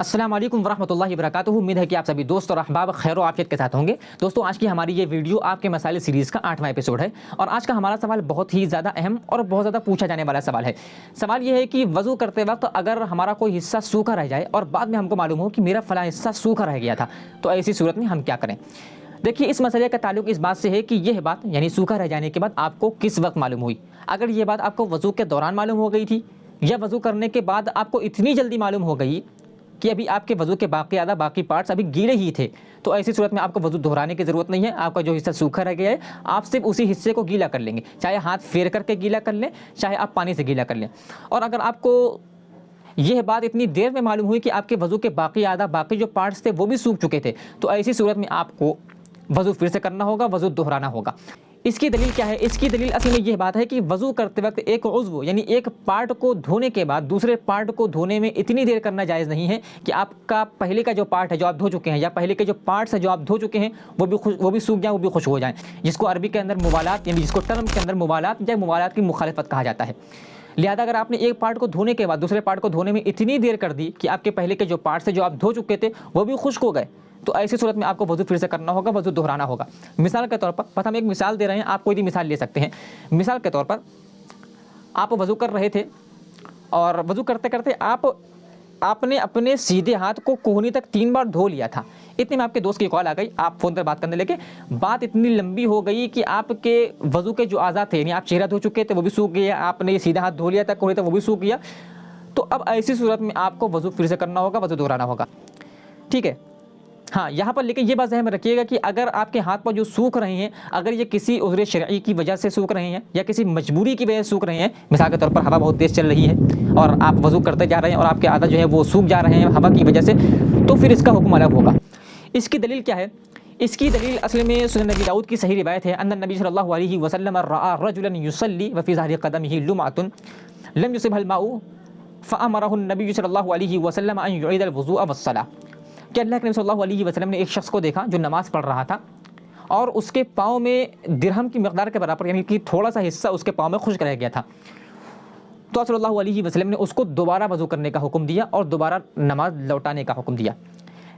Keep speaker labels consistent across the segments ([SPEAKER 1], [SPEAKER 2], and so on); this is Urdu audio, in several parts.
[SPEAKER 1] السلام علیکم ورحمۃ اللہ وبرکاتہ۔ امید ہے کہ آپ سبھی دوست اور احباب خیر و عافیت کے ساتھ ہوں گے۔ دوستوں، آج کی ہماری یہ ویڈیو آپ کے مسائل سیریز کا 8واں ایپیسوڈ ہے، اور آج کا ہمارا سوال بہت ہی زیادہ اہم اور بہت زیادہ پوچھا جانے والا سوال ہے۔ سوال یہ ہے کہ وضو کرتے وقت اگر ہمارا کوئی حصہ سوکھا رہ جائے اور بعد میں ہم کو معلوم ہو کہ میرا فلاں حصہ سوکھا رہ گیا تھا، تو ایسی صورت میں ہم کیا کریں؟ دیکھیے، اس مسئلے کا تعلق اس بات سے ہے کہ یہ بات یعنی سوکھا رہ جانے کے بعد آپ کو کس وقت معلوم ہوئی۔ اگر یہ بات آپ کو وضو کے دوران معلوم ہو گئی تھی، یا وضو کرنے کے بعد آپ کو اتنی جلدی معلوم ہو گئی کہ ابھی آپ کے وضو کے باقی پارٹس ابھی گیلے ہی تھے، تو ایسی صورت میں آپ کو وضو دہرانے کی ضرورت نہیں ہے۔ آپ کا جو حصہ سوکھا رہ گیا ہے، آپ صرف اسی حصے کو گیلا کر لیں گے، چاہے ہاتھ پھیر کر کے گیلا کر لیں، چاہے آپ پانی سے گیلا کر لیں۔ اور اگر آپ کو یہ بات اتنی دیر میں معلوم ہوئی کہ آپ کے وضو کے باقی جو پارٹس تھے وہ بھی سوکھ چکے تھے، تو ایسی صورت میں آپ کو وضو پھر سے کرنا ہوگا، وضو دہرانا ہوگا۔ اس کی دلیل کیا ہے؟ اس کی دلیل اصل میں یہ بات ہے کہ وضو کرتے وقت ایک عضو یعنی ایک پارٹ کو دھونے کے بعد دوسرے پارٹ کو دھونے میں اتنی دیر کرنا جائز نہیں ہے کہ آپ کا پہلے کا جو پارٹ ہے جو آپ دھو چکے ہیں، یا پہلے کے جو پارٹس ہیں جو آپ دھو چکے ہیں وہ بھی سوکھ جائیں، وہ بھی خشک ہو جائیں، جس کو عربی کے اندر موالات یعنی جس کو ٹرم کے اندر موالات یا موالات کی مخالفت کہا جاتا ہے۔ لہذا اگر آپ نے ایک پارٹ کو دھونے کے بعد دوسرے پارٹ کو دھونے میں اتنی دیر کر دی کہ آپ کے پہلے کے جو پارٹس ہیں جو آپ دھو چکے تھے وہ بھی خشک ہو گئے، تو ایسی صورت میں آپ کو وضو پھر سے کرنا ہوگا، وضو دہرانا ہوگا۔ مثال کے طور پر بس ہم ایک مثال دے رہے ہیں، آپ کوئی بھی مثال لے سکتے ہیں۔ مثال کے طور پر آپ وضو کر رہے تھے، اور وضو کرتے کرتے آپ نے اپنے سیدھے ہاتھ کو کوہنی تک 3 بار دھو لیا تھا۔ اتنے میں آپ کے دوست کی کال آ گئی، آپ فون پر بات کرنے لگے، بات اتنی لمبی ہو گئی کہ آپ کے وضو کے جو اعضاء تھے، یعنی آپ چہرہ دھو چکے تھے وہ بھی سوکھ گیا، آپ نے یہ سیدھا ہاتھ دھو لیا تھا کوہنی تک وہ بھی سوکھ گیا، تو اب ایسی صورت میں آپ کو وضو پھر سے کرنا ہوگا، وضو دہرانا ہوگا، ٹھیک ہے؟ ہاں، یہاں پر لیکن یہ بات ذہن میں رکھیے گا کہ اگر آپ کے ہاتھ پر جو سوکھ رہے ہیں، اگر یہ کسی عذر شرعی کی وجہ سے سوکھ رہے ہیں یا کسی مجبوری کی وجہ سے سوکھ رہے ہیں، مثال کے طور پر ہوا بہت تیز چل رہی ہے اور آپ وضو کرتے جا رہے ہیں اور آپ کے اعضاء جو ہے وہ سوکھ جا رہے ہیں ہوا کی وجہ سے، تو پھر اس کا حکم الگ ہوگا۔ اس کی دلیل کیا ہے؟ اس کی دلیل اصل میں سنن نبی داؤد کی صحیح روایت ہے، ان النبی صلی اللہ علیہ وسلم رأى رجلا يصلي وفي ظهر قدمه لمعة لم يصبها الماء فأمره النبي صلی اللہ علیہ وسلم ان يعيد الوضوء والصلاة، کہ اللہ کے نبی صلی اللہ علیہ وسلم نے ایک شخص کو دیکھا جو نماز پڑھ رہا تھا اور اس کے پاؤں میں درہم کی مقدار کے برابر یعنی کہ تھوڑا سا حصہ اس کے پاؤں میں خشک رہ گیا تھا، تو صلی اللہ علیہ وسلم نے اس کو دوبارہ وضو کرنے کا حکم دیا اور دوبارہ نماز لوٹانے کا حکم دیا۔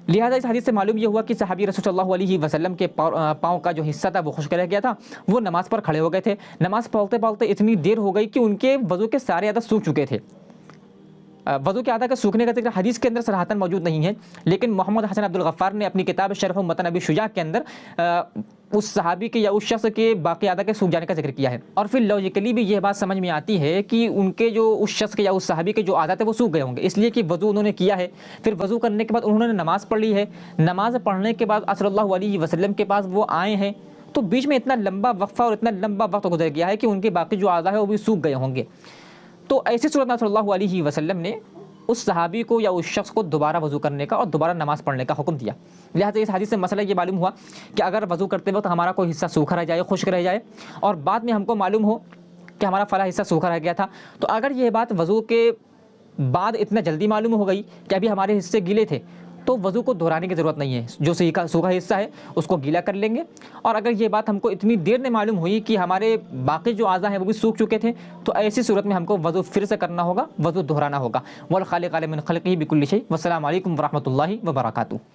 [SPEAKER 1] لہذا اس حدیث سے معلوم یہ ہوا کہ صحابی رسول صلی اللہ علیہ وسلم کے پاؤں کا جو حصہ تھا وہ خشک رہ گیا تھا، وہ نماز پر کھڑے ہو گئے تھے، نماز پڑھتے اتنی دیر ہو گئی کہ ان کے وضو کے سارے اعضاء سوکھ چکے تھے۔ وضو کے اعضاء کے سوکھنے کا ذکر حدیث کے اندر صراحتاً موجود نہیں ہے، لیکن محمد حسن عبد الغفار نے اپنی کتاب شرح متن ابی شجاع کے اندر اس صحابی کے یا اس شخص کے باقی اعضاء کے سوکھ جانے کا ذکر کیا ہے، اور پھر لاجیکلی بھی یہ بات سمجھ میں آتی ہے کہ ان کے جو اس شخص کے یا اس صحابی کے جو اعضاء تھے وہ سوکھ گئے ہوں گے، اس لیے کہ وضو انہوں نے کیا ہے، پھر وضو کرنے کے بعد انہوں نے نماز پڑھ لی ہے، نماز پڑھنے کے بعد صلی اللہ علیہ وسلم کے پاس وہ آئے ہیں، تو بیچ میں اتنا لمبا وقفہ اور اتنا لمبا وقت گزر گیا ہے کہ ان کے باقی جو اعضاء ہیں وہ بھی سوکھ گئے ہوں گے، تو ایسی صورت میں صلی اللہ علیہ وسلم نے اس صحابی کو یا اس شخص کو دوبارہ وضو کرنے کا اور دوبارہ نماز پڑھنے کا حکم دیا۔ لہٰذا اس حدیث سے مسئلہ یہ معلوم ہوا کہ اگر وضو کرتے وقت ہمارا کوئی حصہ سوکھا رہ جائے، خشک رہ جائے، اور بعد میں ہم کو معلوم ہو کہ ہمارا فلاں حصہ سوکھا رہ گیا تھا، تو اگر یہ بات وضو کے بعد اتنا جلدی معلوم ہو گئی کہ ابھی ہمارے حصے گیلے تھے، تو وضو کو دہرانے کی ضرورت نہیں ہے، جو سوکھا حصہ ہے اس کو گیلا کر لیں گے۔ اور اگر یہ بات ہم کو اتنی دیر میں معلوم ہوئی کہ ہمارے باقی جو اعضاء ہیں وہ بھی سوکھ چکے تھے، تو ایسی صورت میں ہم کو وضو پھر سے کرنا ہوگا، وضو دہرانا ہوگا۔ والخالق من خلقہ بکل شیء۔ والسلام علیکم ورحمۃ اللہ وبرکاتہ۔